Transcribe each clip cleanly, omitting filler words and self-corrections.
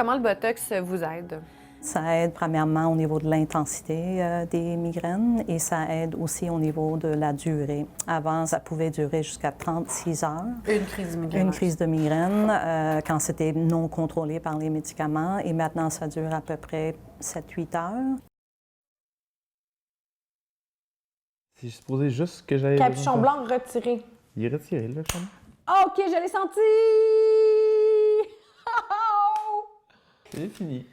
comment le Botox vous aide? Ça aide premièrement au niveau de l'intensité des migraines et ça aide aussi au niveau de la durée. Avant, ça pouvait durer jusqu'à 36 heures. Une crise de migraine. Une crise de migraine quand c'était non contrôlé par les médicaments et maintenant, ça dure à peu près 7-8 heures. Si je supposais juste que j'avais... Capuchon blanc retiré. Il est retiré, là, Charles. Ah, OK, je l'ai senti! C'est fini.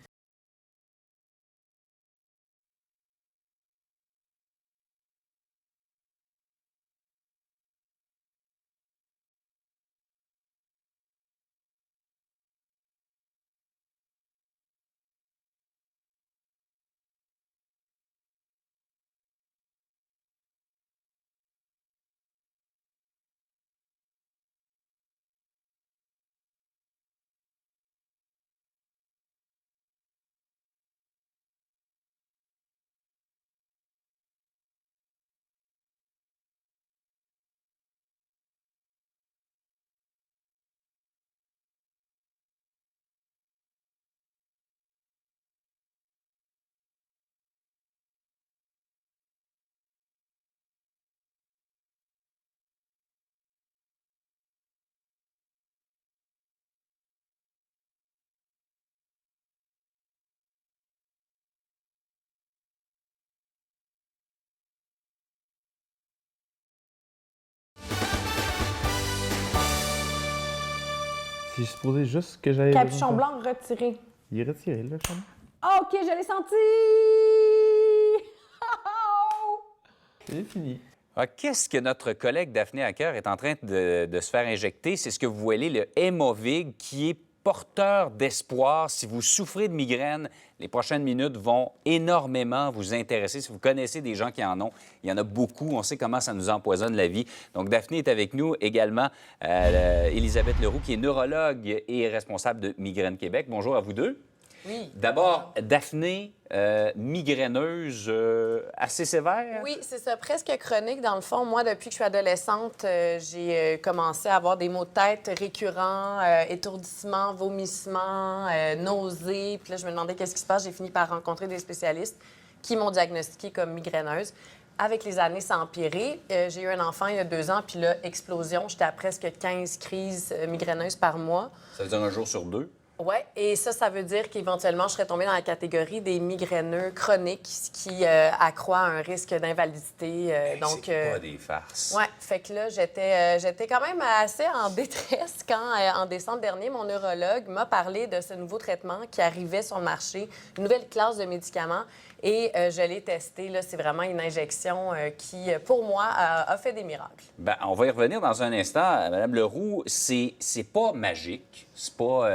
Si je supposais juste que j'avais... Capuchon blanc retiré. Il est retiré, là, Charles. Ah, OK, je l'ai senti! C'est fini. Ah, qu'est-ce que notre collègue Daphné Hacker est en train de se faire injecter? C'est ce que vous voyez, le Aimovig, qui est porteur d'espoir. Si vous souffrez de migraine, les prochaines minutes vont énormément vous intéresser. Si vous connaissez des gens qui en ont, il y en a beaucoup. On sait comment ça nous empoisonne la vie. Donc, Daphné est avec nous également. Elisabeth Leroux, qui est neurologue et responsable de Migraine Québec. Bonjour à vous deux. Oui. D'abord, Daphné, migraineuse assez sévère? Oui, c'est ça, presque chronique. Dans le fond, moi, depuis que je suis adolescente, j'ai commencé à avoir des maux de tête récurrents, étourdissements, vomissements, nausées. Puis là, je me demandais qu'est-ce qui se passe. J'ai fini par rencontrer des spécialistes qui m'ont diagnostiquée comme migraineuse. Avec les années, ça a empiré. J'ai eu un enfant il y a 2 ans, puis là, explosion. J'étais à presque 15 crises migraineuses par mois. Ça veut dire un jour sur 2? Oui, et ça veut dire qu'éventuellement, je serais tombée dans la catégorie des migraineux chroniques, ce qui accroît un risque d'invalidité. C'est pas des farces. Oui, fait que là, j'étais quand même assez en détresse quand, en décembre dernier, mon neurologue m'a parlé de ce nouveau traitement qui arrivait sur le marché, une nouvelle classe de médicaments, et je l'ai testé. Là, c'est vraiment une injection qui, pour moi, a fait des miracles. Bien, on va y revenir dans un instant. Madame Leroux, c'est pas magique. C'est pas...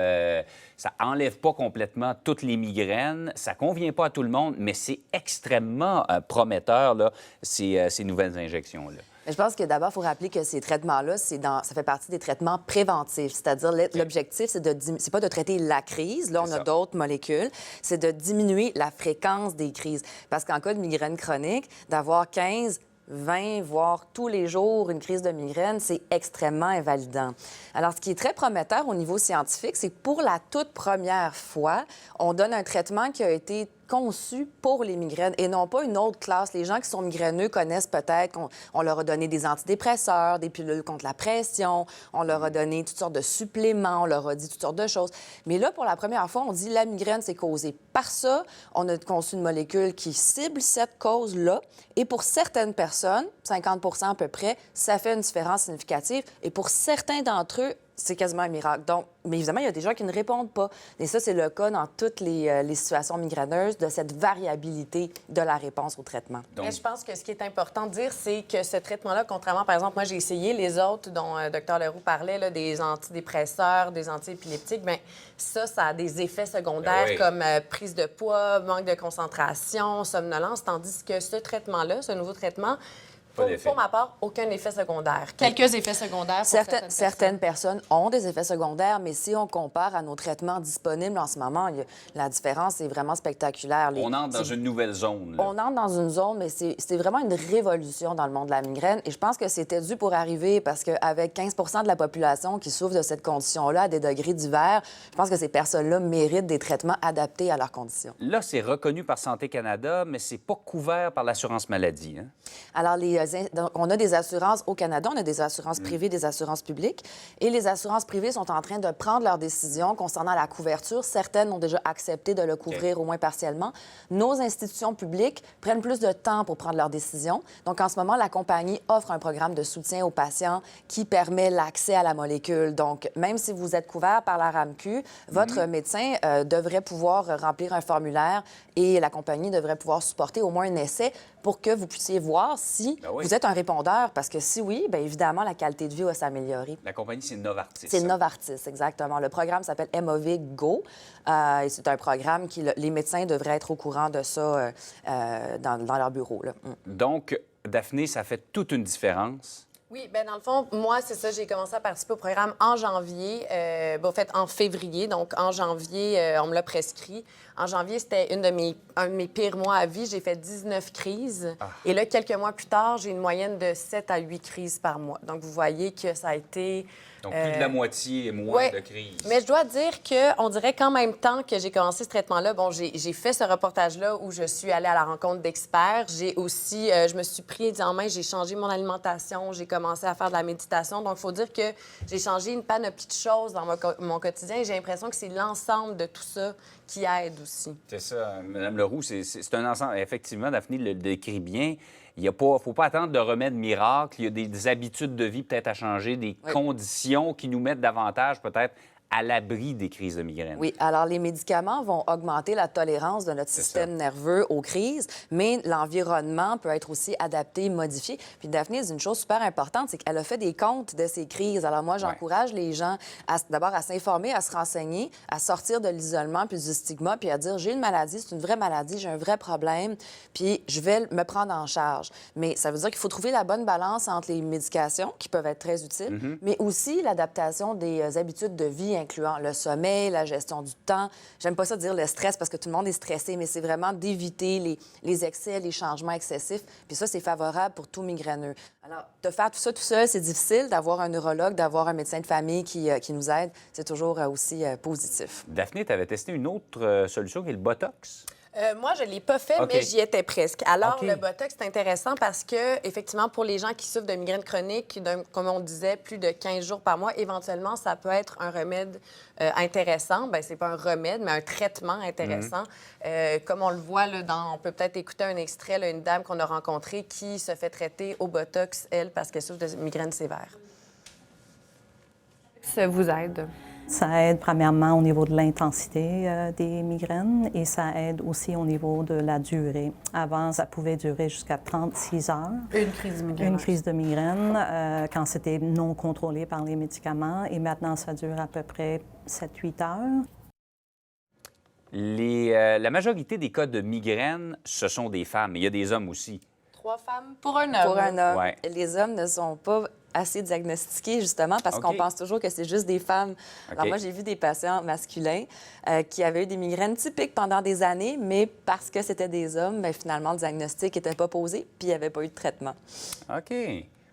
ça enlève pas complètement toutes les migraines. Ça convient pas à tout le monde, mais c'est extrêmement prometteur, là, ces nouvelles injections-là. Mais je pense que d'abord, il faut rappeler que ces traitements-là, ça fait partie des traitements préventifs. C'est-à-dire, l'objectif, c'est pas de traiter la crise. Là, on a d'autres molécules. C'est de diminuer la fréquence des crises. Parce qu'en cas de migraine chronique, d'avoir 15, 20, voire tous les jours une crise de migraine, c'est extrêmement invalidant. Alors, ce qui est très prometteur au niveau scientifique, c'est que pour la toute première fois, on donne un traitement qui a été conçu pour les migraines et non pas une autre classe. Les gens qui sont migraineux connaissent peut-être qu'on leur a donné des antidépresseurs, des pilules contre la pression, on leur a donné toutes sortes de suppléments, on leur a dit toutes sortes de choses. Mais là, pour la première fois, on dit la migraine, c'est causé par ça. On a conçu une molécule qui cible cette cause-là. Et pour certaines personnes, 50 à peu près, ça fait une différence significative. Et pour certains d'entre eux, c'est quasiment un miracle. Donc, mais évidemment, il y a des gens qui ne répondent pas. Et ça, c'est le cas dans toutes les situations migraineuses, de cette variabilité de la réponse au traitement. Donc... Mais je pense que ce qui est important de dire, c'est que ce traitement-là, contrairement, par exemple, moi, j'ai essayé les autres dont Dr Leroux parlait, là, des antidépresseurs, des antiépileptiques, bien, ça a des effets secondaires comme prise de poids, manque de concentration, somnolence, tandis que ce traitement-là, ce nouveau traitement, Pour ma part, aucun effet secondaire. Quelques effets secondaires pour Certaines personnes ont des effets secondaires, mais si on compare à nos traitements disponibles en ce moment, la différence est vraiment spectaculaire. On entre dans une nouvelle zone. Là. On entre dans une zone, mais c'est vraiment une révolution dans le monde de la migraine. Et je pense que c'était dû pour arriver parce qu'avec 15 de la population qui souffre de cette condition-là à des degrés divers, je pense que ces personnes-là méritent des traitements adaptés à leurs conditions. Là, c'est reconnu par Santé Canada, mais c'est pas couvert par l'assurance maladie. Hein? Alors, on a des assurances au Canada, on a des assurances privées, des assurances publiques. Et les assurances privées sont en train de prendre leurs décisions concernant la couverture. Certaines ont déjà accepté de le couvrir, au moins partiellement. Nos institutions publiques prennent plus de temps pour prendre leurs décisions. Donc, en ce moment, la compagnie offre un programme de soutien aux patients qui permet l'accès à la molécule. Donc, même si vous êtes couvert par la RAMQ, votre médecin devrait pouvoir remplir un formulaire et la compagnie devrait pouvoir supporter au moins un essai pour que vous puissiez voir si vous êtes un répondeur. Parce que si oui, bien évidemment, la qualité de vie va s'améliorer. La compagnie, c'est Novartis. C'est Novartis, exactement. Le programme s'appelle Aimovig Go. Et c'est un programme qui, les médecins devraient être au courant de ça dans leur bureau. Là. Donc, Daphné, ça fait toute une différence. Oui, bien, dans le fond, moi, c'est ça, j'ai commencé à participer au programme en janvier, en fait, en février. Donc, en janvier, on me l'a prescrit. En janvier, c'était un de mes pires mois à vie. J'ai fait 19 crises. Et là, quelques mois plus tard, j'ai une moyenne de 7 à 8 crises par mois. Donc, vous voyez que ça a été... Donc, plus de la moitié et moins de crises. Mais je dois dire qu'on dirait qu'en même temps que j'ai commencé ce traitement-là, bon, j'ai fait ce reportage-là où je suis allée à la rencontre d'experts. J'ai aussi, je me suis pris en main, j'ai changé mon alimentation, j'ai commencé à faire de la méditation. Donc, il faut dire que j'ai changé une panoplie de choses dans mon quotidien et j'ai l'impression que c'est l'ensemble de tout ça qui aide aussi. C'est ça, Mme Leroux, c'est un ensemble. Effectivement, Daphné le décrit bien. Il ne faut pas attendre de remède miracle. Il y a des habitudes de vie peut-être à changer, des conditions qui nous mettent davantage peut-être à l'abri des crises de migraine. Oui, alors les médicaments vont augmenter la tolérance de notre système nerveux aux crises, mais l'environnement peut être aussi adapté, modifié. Puis Daphné dit une chose super importante, c'est qu'elle a fait des comptes de ces crises. Alors moi, j'encourage les gens d'abord à s'informer, à se renseigner, à sortir de l'isolement puis du stigma, puis à dire j'ai une maladie, c'est une vraie maladie, j'ai un vrai problème, puis je vais me prendre en charge. Mais ça veut dire qu'il faut trouver la bonne balance entre les médications, qui peuvent être très utiles, mais aussi l'adaptation des habitudes de vie, incluant le sommeil, la gestion du temps. J'aime pas ça dire le stress parce que tout le monde est stressé, mais c'est vraiment d'éviter les excès, les changements excessifs. Puis ça, c'est favorable pour tout migraineux. Alors, de faire tout ça tout seul, c'est difficile. D'avoir un neurologue, d'avoir un médecin de famille qui nous aide, c'est toujours aussi positif. Daphné, tu avais testé une autre solution qui est le Botox. Moi, je ne l'ai pas fait, mais j'y étais presque. Alors, le Botox, c'est intéressant parce que, effectivement, pour les gens qui souffrent de migraine chronique, comme on disait, plus de 15 jours par mois, éventuellement, ça peut être un remède intéressant. Bien, c'est pas un remède, mais un traitement intéressant. Comme on le voit, là, on peut peut-être écouter un extrait, là, une dame qu'on a rencontrée qui se fait traiter au Botox, elle, parce qu'elle souffre de migraine sévère. Ça vous aide? Ça aide premièrement au niveau de l'intensité des migraines et ça aide aussi au niveau de la durée. Avant, ça pouvait durer jusqu'à 36 heures. Une crise de migraine. Une crise de migraine quand c'était non contrôlé par les médicaments et maintenant, ça dure à peu près 7-8 heures. La majorité des cas de migraine, ce sont des femmes, mais il y a des hommes aussi. 3 femmes pour un homme. Pour un homme. Ouais. Les hommes ne sont pas assez diagnostiqués, justement, parce qu'on pense toujours que c'est juste des femmes. Alors moi, j'ai vu des patients masculins qui avaient eu des migraines typiques pendant des années, mais parce que c'était des hommes, bien, finalement, le diagnostic n'était pas posé, puis il n'y avait pas eu de traitement. OK.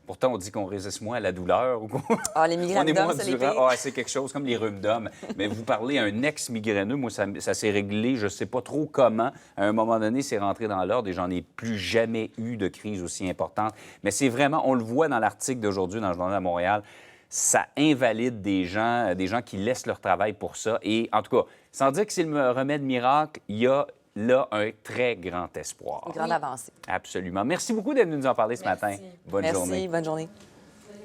Pourtant, on dit qu'on résiste moins à la douleur ou qu'on les migraines d'hommes, c'est les pires. C'est quelque chose comme les rhumes d'hommes. Mais vous parlez à un ex-migraineux, moi, ça s'est réglé, je ne sais pas trop comment. À un moment donné, c'est rentré dans l'ordre et j'en ai plus jamais eu de crise aussi importante. Mais c'est vraiment, on le voit dans l'article d'aujourd'hui dans le Journal de Montréal, ça invalide des gens qui laissent leur travail pour ça. Et en tout cas, sans dire que c'est le remède miracle, il y a là un très grand espoir. Une grande avancée. Absolument. Merci beaucoup d'être venu nous en parler ce matin. Bonne journée. Merci, bonne journée.